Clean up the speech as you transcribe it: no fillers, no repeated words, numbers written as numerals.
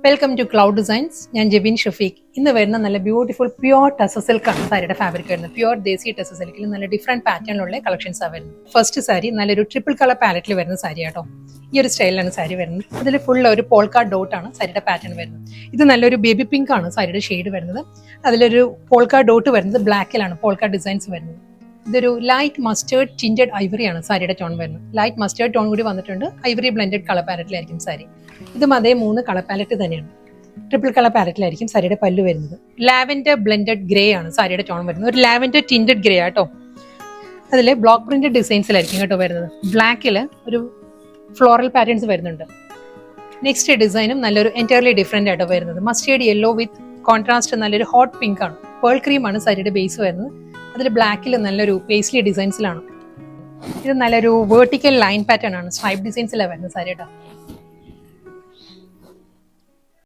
Welcome to cloud designs. ഞാൻ ജെബിൻ ഷഫീഖ്. ഇന്ന് വരുന്ന നല്ല ബ്യൂട്ടിഫുൾ പ്യുവർ ടെസ സിൽക്കാണ് സാരിയുടെ ഫാബ്രിക് വരുന്നത്. പ്യുവർ ദേശി ടെസ സിൽക്കിൽ നല്ല ഡിഫറെന്റ് പാറ്റേണിലുള്ള കളക്ഷൻസാണ് വരുന്നത്. ഫസ്റ്റ് സാരി നല്ലൊരു ട്രിപ്പിൾ കളർ പാലറ്റിൽ വരുന്ന സാരി ആട്ടോ. ഈ ഒരു സ്റ്റൈലിലാണ് സാരി വരുന്നത്. ഇതിൽ ഫുൾ ഒരു പോൾക്കാ ഡോട്ട് ആണ് സാരിയുടെ പാറ്റേൺ വരുന്നത്. ഇത് നല്ലൊരു ബേബി പിങ്ക് ആണ് സാരിയുടെ ഷെയ്ഡ് വരുന്നത്. അതിലൊരു പോൾക്കാ ഡോട്ട് വരുന്നത് ബ്ലാക്കിലാണ് പോൾക്കാ ഡിസൈൻസ് വരുന്നത്. ഇതൊരു ലൈറ്റ് മസ്റ്റേർഡ് ടിൻറ്റഡ് ഐവറി ആണ് സാരിയുടെ ടോൺ വരുന്നത്. ലൈറ്റ് മസ്റ്റേർഡ് ടോൺ കൂടി വന്നിട്ടുണ്ട്. ഐവറി ബ്ലെൻഡഡ് കളർ പാലറ്റിലായിരിക്കും സാരി. ഇതും അതേ 3 കളർ പാലറ്റ് തന്നെയാണ്. ട്രിപ്പിൾ കളർ പാലറ്റിലായിരിക്കും സാരിയുടെ പല്ല് വരുന്നത്. ലാവൻഡർ ബ്ലെൻഡഡ് ഗ്രേ ആണ് സാരിയുടെ ടോൺ വരുന്നത്. ഒരു ലാവൻഡർ ടിൻറ്റഡ് ഗ്രേ ആട്ടോ. അതിൽ ബ്ലോക്ക് പ്രിന്റഡ് ഡിസൈൻസിലായിരിക്കും കേട്ടോ വരുന്നത്. ബ്ലാക്കിൽ ഒരു ഫ്ലോറൽ പാറ്റേൺസ് വരുന്നുണ്ട്. നെക്സ്റ്റ് ഡിസൈനും നല്ലൊരു എൻറ്റയർലി ഡിഫറെന്റ് ആയിട്ടോ വരുന്നത്. മസ്റ്റേർഡ് യെല്ലോ വിത്ത് കോൺട്രാസ്റ്റ് നല്ലൊരു ഹോട്ട് പിങ്ക് ആണ്. പേൾ ക്രീം ആണ് സാരിയുടെ ബേസ് വരുന്നത്. അതിൽ ബ്ലാക്കിൽ നല്ലൊരു പേസ്ലി ഡിസൈൻസിലാണ്. ഇത് നല്ലൊരു വേർട്ടിക്കൽ ലൈൻ പാറ്റേൺ ആണ്. സ്ട്രൈപ്പ് ഡിസൈൻസിലാണ് വരുന്നത് സാരിയുടെ.